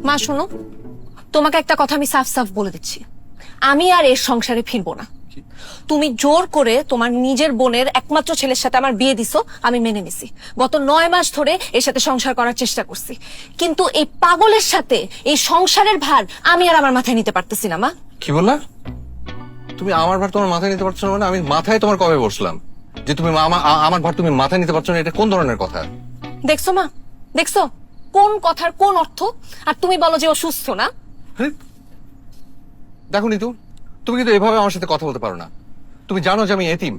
মা শোনো, তোমাকে একটা কথা আমি সাফ সাফ বলে দিচ্ছি, আমি আর এর সংসারে ফিরবো না। তুমি জোর করে তোমার নিজের বোনের একমাত্র ছেলের সাথে আমার বিয়ে দিছো, আমি মেনে নিছি। গত 9 মাস ধরে এর সাথে সংসার করার চেষ্টা করছি, কিন্তু এই পাগলের সাথে এই সংসারের ভার আমি আর আমার মাথায় নিতে পারতেছি না। মা কি বললা? তুমি আমার ভার তোমার মাথায় নিতে পারছো না মানে? আমি মাথায় তোমার কবে বসলাম যে তুমি আমার ভার তুমি মাথায় নিতে পারছো না? এটা কোন ধরনের কথা? দেখছো মা, দেখছো কোন কথার কোন অর্থ? আর তুমি বলো যে ও সুস্থ না। দেখো নিতু, তুমি কিন্তু এভাবে আমার সাথে কথা বলতে পারো না। তুমি জানো যে আমি এতিম,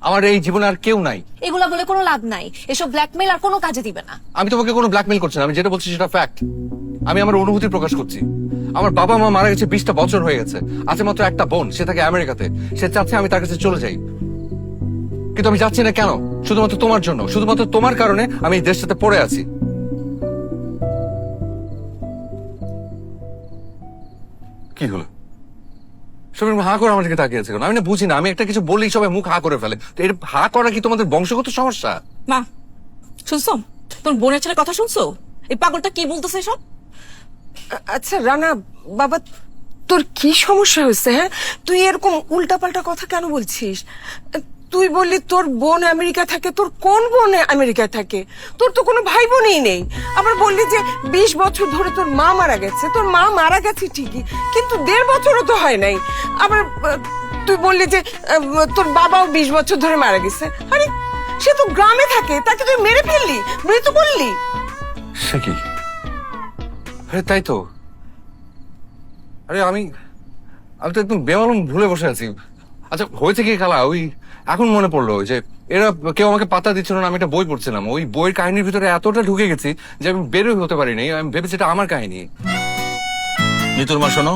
আমার এই জীবনে আর কেউ নাই। এগুলা বলে কোনো লাভ নাই, এসব ব্ল্যাকমেল আর কোনো কাজে দিবে না। আমি তোমাকে কোনো ব্ল্যাকমেল করছি না, আমি যেটা বলছি সেটা ফ্যাক্ট। আমি আমার অনুভূতি প্রকাশ করছি। আমার বাবা মা মারা গেছে 20টা বছর হয়ে গেছে, আছে মাত্র একটা বোন, সে থাকে আমেরিকাতে। সে চাচ্ছে আমি তার কাছে চলে যাই, কিন্তু আমি যাচ্ছি না। কেন? শুধুমাত্র তোমার জন্য, শুধুমাত্র তোমার কারণে আমি এই দেশটাতে পড়ে আছি। কি হলো? সবাই হা করে আমার দিকে তাকিয়ে আছে কেন? আমি না বুঝি না, আমি একটা কিছু বললেই সবাই মুখ হা করে ফেলে। তো এটা হা করা কি তোমাদের বংশগত সমস্যা? মা শুনছো, তোর বোনের ছেলের কথা শুনছো? এই পাগলটা কি বলতেছে সব? আচ্ছা রানা বাবা, তোর কি সমস্যা হয়েছে? হ্যাঁ, তুই এরকম উল্টাপাল্টা কথা কেন বলছিস? তুই বললি তোর বোন আমেরিকা থাকে, তোর কোন বোন আমেরিকায় থাকে? তোর তো কোনো ভাই বোনই নেই। আবার বললি যে 20 বছর ধরে তোর মা মারা গেছে। তোর মা মারা গেছে ঠিকই, কিন্তু 1.5 বছরও তো হয় নাই। আবার তুই বললি যে তোর বাবাও 20 বছর ধরে মারা গেছে। আরে সে তো গ্রামে থাকে, তাকে তুই মেরে ফেললি, মৃত বললি। সে কি? আরে তাই তো। আরে আমি তো একদম বেমালুম ভুলে বসে আছি। আচ্ছা হয়েছে কি খালা, ওই এখন মনে পড়লো যে এরা কেউ আমাকে পাতা দিচ্ছিল না, আমি একটা বই পড়ছিলাম। ওই বইয়ের কাহিনীর ভিতরে এতটা ঢুকে গেছি যে আমি বেরোই হতে পারিনি। আমি ভেবেছি এটা আমার কাহিনী। নিতুর মা শোনো,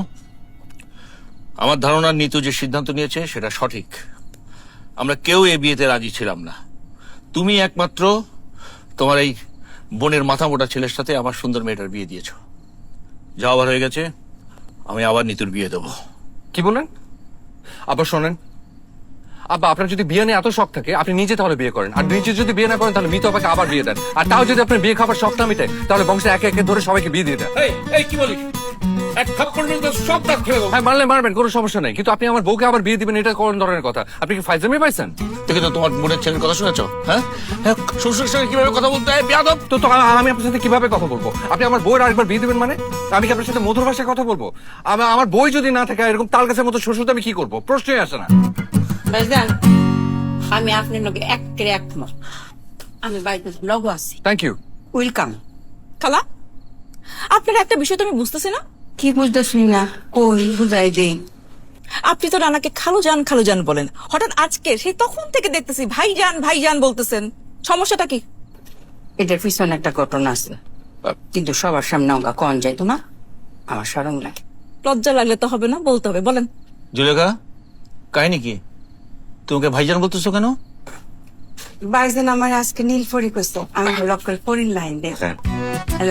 আমার ধারণা নিতু যে সিদ্ধান্ত নিয়েছে সেটা সঠিক। আমরা কেউ এই বিয়েতে রাজি ছিলাম না। তুমি একমাত্র তোমার এই বোনের মাথা মোটা ছেলের সাথে আমার সুন্দর মেয়েটার বিয়ে দিয়েছো। যা আবার হয়ে গেছে, আমি আবার নিতুর বিয়ে দেবো। কি বলেন? আবার শোনেন আব্বা, আপনার যদি বিয়ে নিয়ে এত শখ থাকে আপনি নিজে তাহলে বিয়ে করেন, আর নিজে যদি বিয়ে না করেন তাহলে মৃত আপাকে আবার বিয়ে দেন। আর তাও যদি আপনার বিয়ে খাবার শখ না মিটে তাহলে বংশে একে একে ধরে সবাইকে বিয়ে দিয়ে দেন। এই কি বলিস? এক থাপ্পড় মেরে তোর সব দাঁত ফেলে দেবো। হ্যাঁ মারলে মারবেন, কোনো সমস্যা নেই, কিন্তু আপনি আমার বউকে আবার বিয়ে দিবেন এটা কোন ধরনের কথা? আপনি কি ফাইজলামি পাইছেন? দেখে তো তোমার বোনের ছেলের কথা শুনেছো? হ্যাঁ, শ্বশুরের সঙ্গে কিভাবে কথা বলতে হয় বেয়াদব। তো আমি আপনার সাথে কিভাবে কথা বলবো? আপনি আমার বউয়ের আরেকবার বিয়ে দিবেন মানে? আমি কি আপনার সাথে মধুর ভাষায় কথা বলবো? আমার বই যদি না থাকে এরকম তাল গাছের মতো শ্বশুর, আমি কি করবো? প্রশ্নই আসে না। ভাইজান, আমি আপনার লগে একেবারে একমত। আমি বাড়িতে লগো আছি। Thank you. ওয়েলকাম। খালা, আপনার একটা বিষয় তো আমি বুঝতেছি না। কি বুঝতেছি না? কই বুঝাই দেই। আপনি তো রানাকে খালু জান বলেন, হঠাৎ আজকে সেই তখন থেকে দেখতেছি ভাইজান বলতেছেন। সমস্যাটা কি? এটার পিছনে একটা ঘটনা আছে, কিন্তু সবার সামনে ওগা কন যায় তো না, আমার শরম লাগে। লজ্জা লাগলে তো হবে না, বলতে হবে, বলেন। জুলেখা, কাহিনী কি? তোমাকে ভাইজান বলতেছো কেন? ভাইজান আমার আজকে নীল পরি করছে, আমি লক্কল পরির লাইন দেখ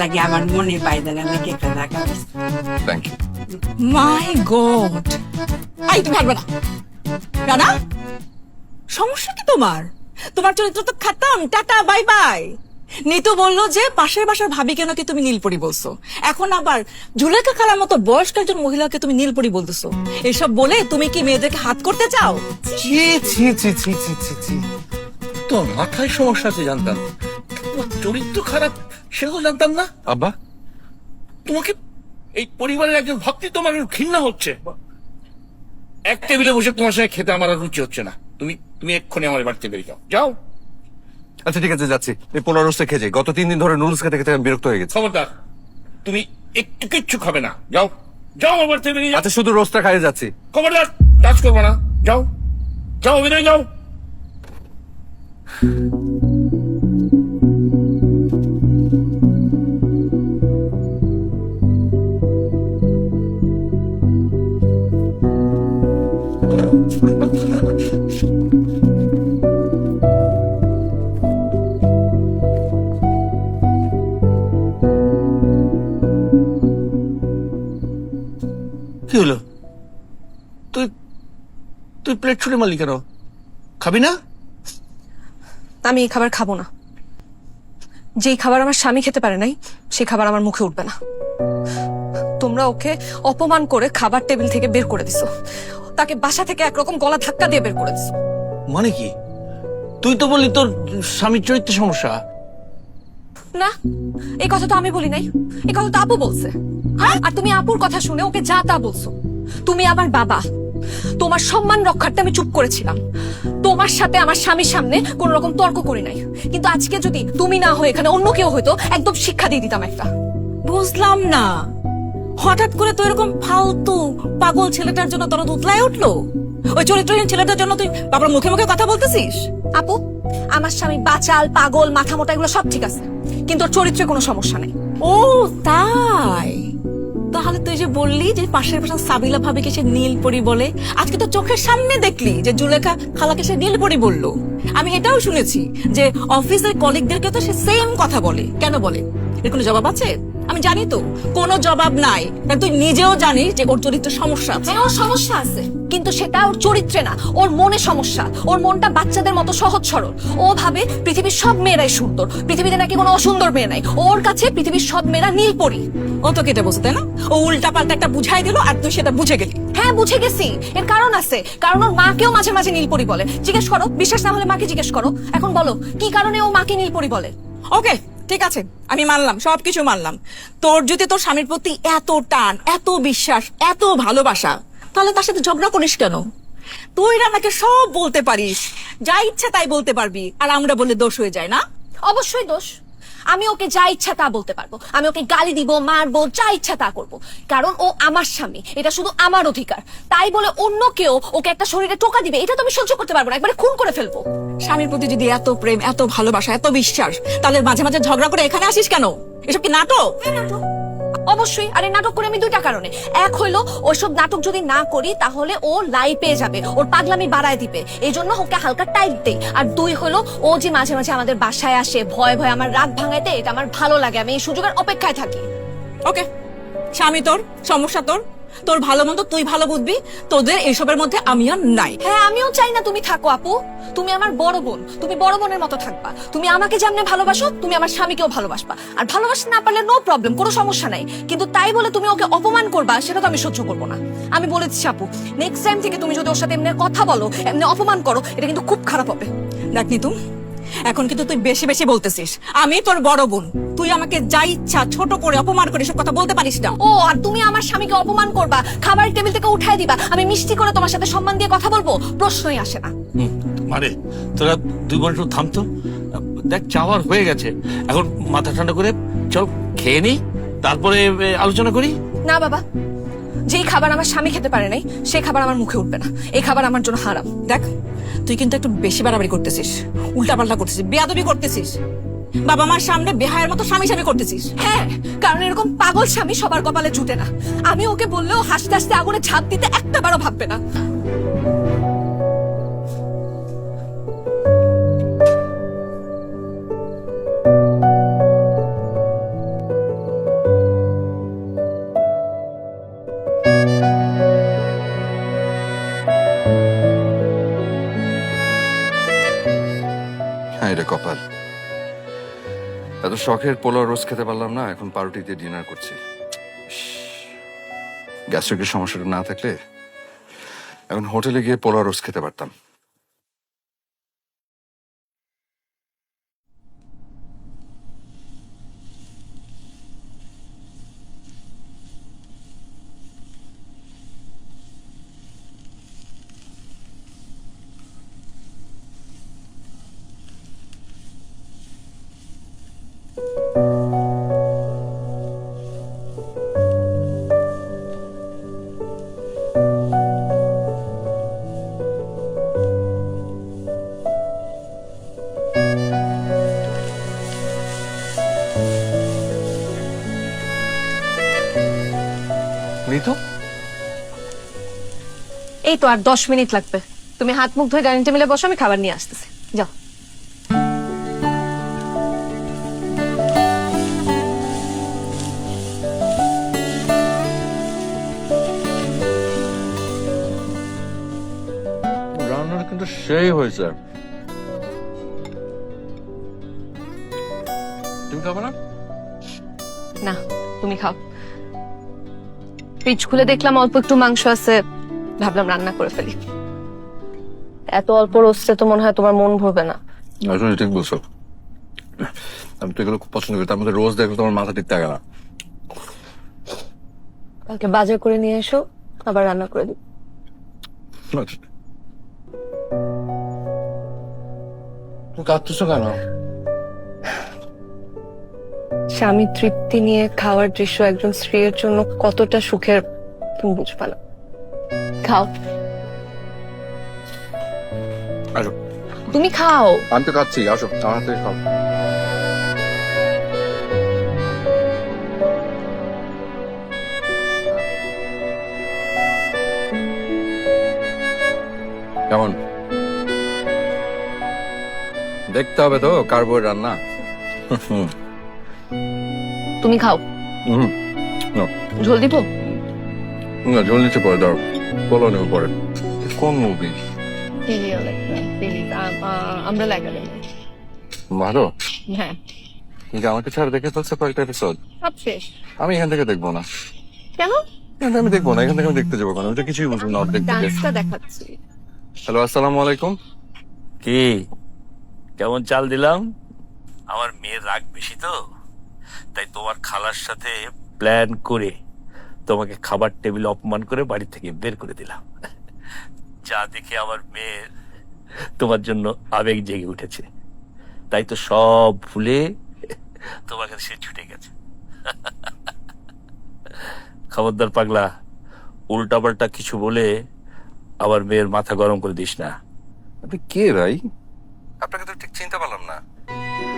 লাগে আমার মনে ভাইজান আমি একটা লাগা। Thank you. My God, I তুমি হারবে না। রানা, সমস্যা কি তোমার? তোমার চরিত্র তো খাতাম, টাটা বাই বাই। নিতু বললো যে পাশের বাসার ভাবিকে নাকি তুমি নীলপরি বলছো, এখন আবার জুলেখা খালার মতো বয়স্ক একজন মহিলাকে তুমি নীলপরি বলতেছো। এসব বলে তুমি কি মেয়েদেরকে হাত করতে চাও? ছি ছি ছি ছি ছি ছি ছি। তোর মাথায় সমস্যা আছে জানতাম, তোমার চরিত্র খারাপ সেটাও জানতাম না। আব্বা, তোমাকে এই পরিবারের একজন ভক্তি তোমার ঘৃণা হচ্ছে। এক টেবিলে বসে তোমার সঙ্গে খেতে আমার আর রুচি হচ্ছে না। তুমি এক্ষুনি আমার বাড়িতে বেরিয়ে যাও, যাও। আচ্ছা ঠিক আছে যাচ্ছি। এই পোলা রোস্টে খেয়ে যাই, গত 3 দিন ধরে নুডলস খেতে খেতে আমি বিরক্ত হয়ে গেছি। খবরদার, তুমি একটু কিচ্ছু খাবে না, যাও যাও আমার বাড়িতে বেরিয়ে যাও। আচ্ছা শুধু রোস্টটা খাইয়ে যাচ্ছি। খবরদার টাচ করবো না, যাও যাও বেরিয়ে যাও। কি হলো? তুই তুই প্লেট ছুঁড়ে মারলি কেন? খাবি না? আমি এই খাবার খাবো না। যেই খাবার আমার স্বামী খেতে পারে নাই সেই খাবার আমার মুখে উঠবে না। তোমরা ওকে অপমান করে খাবার টেবিল থেকে বের করে দিছো, তাকে বাসা থেকে একরকম গলা ধাক্কা দিয়ে বের করে দিছো। মানে কি? তুই তো বললি তোর স্বামীর চরিত্রের সমস্যা। না, এই কথা তো আমি বলি নাই, এই কথা তো আপু বলছে। আর তুমি আপুর কথা শুনে ওকে যা তা বলছো। তুমি আমার বাবা, তোমার সম্মান রক্ষার্থে আমি চুপ করেছিলাম। তোমার সাথে আমার স্বামীর সামনে কোন রকম তর্ক করি নাই, কিন্তু আজকে যদি তুমি না হয়ে এখানে অন্য কেউ হয়তো একদম শিক্ষা দিয়ে দিতাম একটা। বুঝলাম না, হঠাৎ করে তো এরকম ফালতু পাগল ছেলেটার জন্য তোর উতলায় উঠলো? ওই চরিত্রহীন ছেলেটার জন্য তুই বাবার মুখে মুখে কথা বলতেছিস? আপু, আমার স্বামী বাচাল, পাগল, মাথা মোটা এগুলো সব ঠিক আছে, কিন্তু ওর চরিত্রে কোনো সমস্যা নেই। ও তাই? তাহলে তুই যে বললি যে পাশের পাশে সাবিলা ভাবিকে সে নীলপরি বলে, আজকে তো চোখের সামনে দেখলি যে জুলেখা খালাকে সে নীলপরি বললো। আমি এটাও শুনেছি যে অফিসের কলিগদেরকে তো সে সেম কথা বলে। কেন বলে? এর কোনো জবাব আছে? আমি জানি তো কোনো জবাব নাই, কারণ তুই নিজেও জানিস যে ওর চরিত্রের সমস্যা আছে। হ্যাঁ, ওর সমস্যা আছে, কিন্তু সেটা ওর চরিত্রে না, ওর মনে সমস্যা। ওর মনটা বাচ্চাদের মতো সহজ সরল। ও ভাবে পৃথিবীর সব মেয়েরাই সুন্দর, পৃথিবীতে নাকি কোনো অসুন্দর মেয়ে নাই। ওর কাছে পৃথিবীর সব মেয়েরা নীলপরি। ও তো কেটে বসে, তাই না? ও উল্টা পাল্টা একটা বুঝাই দিল আর তুই সেটা বুঝে গেলি। হ্যাঁ, বুঝে গেছি। এর কারণ আছে, কারণ ওর মাকেও মাঝে মাঝে নীলপরি বলে। জিজ্ঞেস করো, বিশ্বাস না হলে মাকে জিজ্ঞেস করো। এখন বলো, কি কারণে ও মাকে নীলপরি বলে? ওকে, ঠিক আছে, আমি মানলাম, সবকিছু মানলাম। তোর যদি তোর স্বামীর প্রতি এত টান, এত বিশ্বাস, এত ভালোবাসা, তাহলে তার সাথে ঝগড়া করিস কেন? তুই রানাকে সব বলতে পারিস, যা ইচ্ছা তাই বলতে পারবি, আর আমরা বললে দোষ হয়ে যায় না? অবশ্যই দোষ। আমি ওকে যা ইচ্ছা তা বলতে পারবো, আমি ওকে গালি দিব, মারবো, যা ইচ্ছা তা করবো, কারণ ও আমার স্বামী, এটা শুধু আমার অধিকার। তাই বলে অন্য কেউ ওকে একটা শরীরে টোকা দিবে, এটা তো আমি সহ্য করতে পারবো না, একবারে খুন করে ফেলবো। স্বামীর প্রতি যদি এত প্রেম, এত ভালোবাসা, এত বিশ্বাস, তাহলে মাঝে মাঝে ঝগড়া করে এখানে আসিস কেন? এসব কি নাটক? অবশ্যই। আরে নাটক করে আমি দুইটা কারণে। এক হইলো, ওইসব নাটক যদি না করি তাহলে ও লাই পেয়ে যাবে, ওর পাগলামি বাড়ায় দিবে, এই জন্য ওকে হালকা টাইট দেই। আর দুই হলো, ও যে মাঝে মাঝে আমাদের বাসায় আসে ভয়ে ভয়ে আমার রাত ভাঙাইতে, এটা আমার ভালো লাগে, আমি এই সুযোগের অপেক্ষায় থাকি। ওকে, স্বামী তোর, সমস্যা তোর, তোর ভালো মন্দ তুই ভালো বুঝবি, তোদের এইসবের মধ্যে আমি আর নাই। হ্যাঁ, আমিও চাই না তুমি থাকো আপু। তুমি আমার বড় বোন, তুমি বড় বোনের মতো থাকবা। তুমি আমাকে যেমনে ভালোবাসো, তুমি আমার স্বামীকেও ভালোবাসবা। আর ভালোবাসতে না পারলে নো প্রবলেম, কোনো সমস্যা নাই, কিন্তু তাই বলে তুমি ওকে অপমান করবা, সেটা তো আমি সহ্য করবো না। আমি বলে দিচ্ছি আপু, নেক্সট টাইম থেকে তুমি যদি ওর সাথে এমনি কথা বলো, এমনি অপমান করো, এটা কিন্তু খুব খারাপ হবে। দেখ নিতু, এখন কিন্তু তুই বেশি বেশি বলতেছিস। আমি তোর বড় বোন, তুই আমাকে যা ইচ্ছা ছোট করে অপমান করে সব কথা বলতে পারিস না। ও, আর তুমি আমার স্বামীকে অপমান করবা, খাবার টেবিল থেকে উঠাই দিবা, আমি মিষ্টি করে তোমার সাথে সম্মান দিয়ে কথা বলবো, প্রশ্নই আসে না। মানে তোরা দুই বোন একটু থামতো। দেখ, চাওয়ার হয়ে গেছে, এখন মাথা ঠান্ডা করে চল খেয়ে নি, তারপরে আলোচনা করি। না বাবা, যেই খাবার আমার স্বামী খেতে পারে নাই, সেই খাবার আমার মুখে উঠবে না। এই খাবার আমার জন্য হারাম। দেখ, তুই কিন্তু একটু বেশি বাড়াবাড়ি করতেছিস, উল্টাপাল্টা করতেছিস, বেয়াদবি করতেছিস, বাবা মার সামনে বেহায়ের মতো স্বামী স্বামী করতেছিস। হ্যাঁ, কারণ এরকম পাগল স্বামী সবার কপালে জুটে না। আমি ওকে বললেও হাসতে হাসতে আগুনে ঝাঁপ দিতে একটা বারও ভাববে না। হ্যাঁ রে কপাল, এত শখের পোলাও রোজ খেতে পারলাম না, এখন পাউরুটি দিয়ে ডিনার করছি। গ্যাস্ট্রিকের সমস্যাটা না থাকলে এখন হোটেলে গিয়ে পোলাও রোজ খেতে পারতাম। নিতু, এই তো আর 10 মিনিট লাগবে। তুমি হাত মুখ ধুয়ে ডাইনিং টেবিলে বসো, আমি খাবার নিয়ে আসতেছি। যাও। রান্নাটা কিন্তু সেই হয়েছে। তুমি খাবে না? না, তুমি খাও। ফ্রিজ খুলে দেখলাম অল্প একটু মাংস আছে, ভাবলাম রান্না করে ফেলি। এত অল্প রোস্টে তো মনে হয় তোমার মন ভরবে না। আসলে ঠিক বলছো, আমি তো এগুলো খুব পছন্দ করি, তার মধ্যে রোজ দেখলে তোমার মাথা ঠিক থাকে না। কালকে বাজার করে নিয়ে এসো, আবার রান্না করে দিই। তুমি কাঁদতেছো কেন? স্বামী তৃপ্তি নিয়ে খাওয়ার দৃশ্য একজন স্ত্রীর জন্য কতটা সুখের তুমি বুঝবে না। খাও, আসো, তুমি খাও। আমি তো খাচ্ছি, আসো আমার হাতে খাও। কেমন? দেখতে হবে তো কার বউয়ের রান্না। তুমি খাও। হুম, না, ঝোল দিব? না, ঝোল নিচে পরে দাও, বলো নেব পরে। কোন মুভি? আমরা লাগালে ভালো, হ্যাঁ, কিন্তু আমাকে ছাড়া দেখে ফেলছে কয়েকটা এপিসোড। সব শেষ। আমি এখান থেকে দেখবো না, কেন? এখান থেকে আমি দেখবো না, এখান থেকে আমি দেখতে যাবো কেন? আমি তো কিছুই বুঝবো না অর্ধেক থেকে। ডান্সটা দেখাচ্ছি। হ্যালো, আসসালামু আলাইকুম। কি কেমন চাল দিলাম? আমার মেয়ের রাগ বেশি তো, তাই তোমার খালার সাথে প্ল্যান করে তোমাকে খাবার টেবিলে অপমান করে বাড়ি থেকে বের করে দিলাম। যা দেখে আমার মেয়ের তোমার জন্য আবেগ জেগে উঠেছে, তাই তো সব ভুলে তোমার কাছে সে ছুটে গেছে। খবরদার পাগলা, উল্টাপাল্টা কিছু বলে আবার মেয়ের মাথা গরম করে দিস না। আপনি কে ভাই? আপনাকে তো ঠিক চিনতে পারলাম না।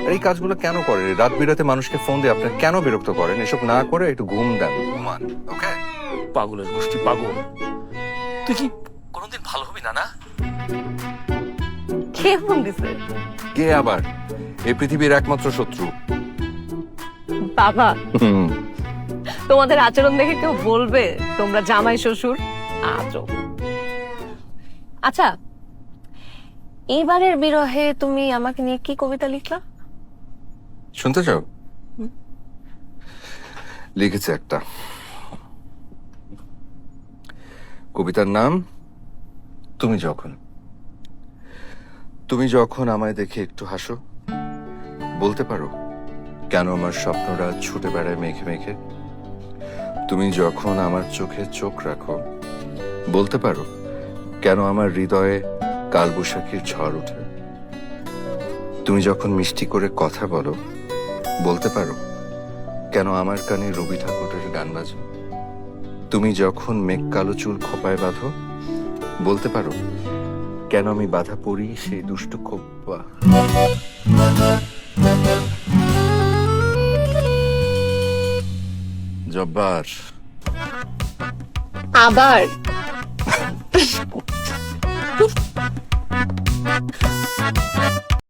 আর এই কাজগুলো কেন করেন? রাত বিরাতে মানুষকে ফোন দিয়ে আপনার কেন বিরক্ত করেন? এসব না করে একটু ঘুম দেন, ঘুমান। ওকে? পাগলের গোষ্ঠী পাগল। তুই কি কোনোদিন ভালো হবি না? না কে ফোন দিছে? কে আবার? এই পৃথিবীর একমাত্র শত্রু। বাবা, হুম। তোমাদের আচরণ দেখে কেউ বলবে তোমরা জামাই শ্বশুর আজব। আচ্ছা, এইবারের বিরহে তুমি আমাকে নিয়ে কি কবিতা লিখলা? শুনতে চাও? লিখেছে একটা কবিতার নাম তুমি যখন। তুমি যখন আমায় দেখে একটু হাসো, বলতে পারো কেন আমার স্বপ্নরা ছুটে বেড়ায় মেঘে মেঘে। তুমি যখন আমার চোখে চোখ রাখো, বলতে পারো কেন আমার হৃদয়ে কালবৈশাখীর ঝড় ওঠে। তুমি যখন মিষ্টি করে কথা বলো, বলতে পারো কেন আমার কানে রবি ঠাকুরের গান বাজে। তুমি যখন মেঘ কালো চুল খোপায় বাঁধো, বলতে পারো কেন আমি বাধা পড়ি সেই দুষ্টু খোপা। জব্বার। আবার